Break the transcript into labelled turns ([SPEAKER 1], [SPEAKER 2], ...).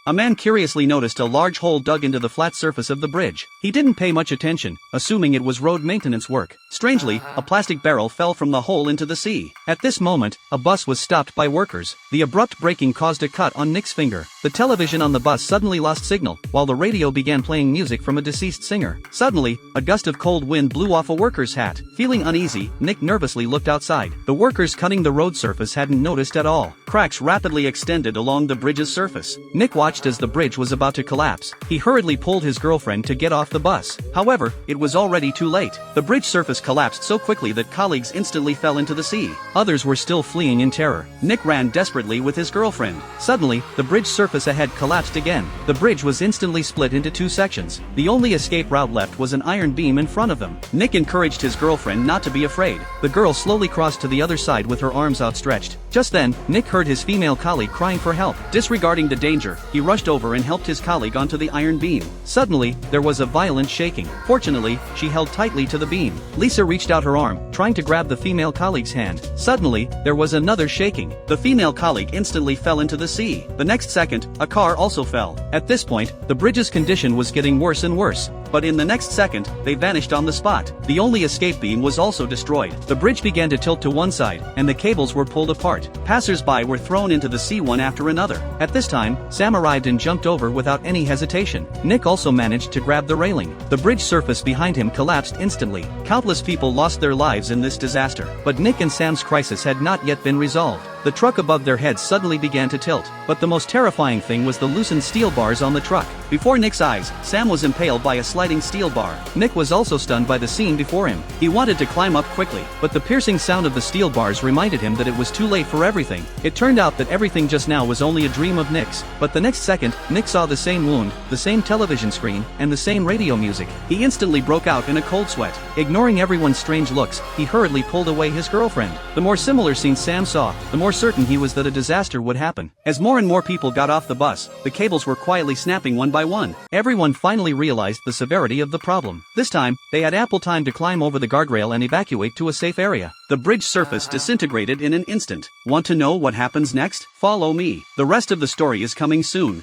[SPEAKER 1] a man curiously noticed a large hole dug into the flat surface of the bridge. He didn't pay much attention, assuming it was road maintenance work. Strangely, a plastic barrel fell from the hole into the sea. At this moment, a bus was stopped by workers. The abrupt braking caused a cut on Nick's finger. The television on the bus suddenly lost signal, while the radio began playing music from a deceased singer. Suddenly, a gust of cold wind blew off a worker's hat. Feeling uneasy, Nick nervously looked outside. The workers cutting the road surface hadn't noticed at all. Cracks rapidly extended along the bridge's surface. Nick watched as the bridge was about to collapse. He hurriedly pulled his girlfriend to get off the bus. However, it was already too late. The bridge surface collapsed so quickly that colleagues instantly fell into the sea. Others were still fleeing in terror. Nick ran desperately with his girlfriend. Suddenly, the bridge surface ahead collapsed again. The bridge was instantly split into two sections. The only escape route left was an iron beam in front of them. Nick encouraged his girlfriend not to be afraid. The girl slowly crossed to the other side with her arms outstretched. Just then, Nick heard his female colleague crying for help. Disregarding the danger, he rushed over and helped his colleague onto the iron beam. Suddenly, there was a violent shaking. Fortunately, she held tightly to the beam. Lisa reached out her arm, trying to grab the female colleague's hand. Suddenly, there was another shaking. The female colleague instantly fell into the sea. The next second, a car also fell. At this point, the bridge's condition was getting worse and worse. But in the next second, they vanished on the spot. The only escape beam was also destroyed. The bridge began to tilt to one side, and the cables were pulled apart. Passers-by were thrown into the sea one after another. At this time, Sam arrived and jumped over without any hesitation. Nick also managed to grab the railing. The bridge surface behind him collapsed instantly. Countless people lost their lives in this disaster. But Nick and Sam's crisis had not yet been resolved. The truck above their heads suddenly began to tilt. But the most terrifying thing was the loosened steel bars on the truck. Before Nick's eyes, Sam was impaled by a sliding steel bar. Nick was also stunned by the scene before him. He wanted to climb up quickly, but the piercing sound of the steel bars reminded him that it was too late for everything. It turned out that everything just now was only a dream of Nick's. But the next second, Nick saw the same wound, the same television screen, and the same radio music. He instantly broke out in a cold sweat. Ignoring everyone's strange looks, he hurriedly pulled away his girlfriend. The more similar scenes Sam saw, the more certain he was that a disaster would happen. As more and more people got off the bus, the cables were quietly snapping one by one. Everyone finally realized the severity of the problem. This time, they had ample time to climb over the guardrail and evacuate to a safe area. The bridge surface disintegrated in an instant. Want to know what happens next? Follow me. The rest of the story is coming soon.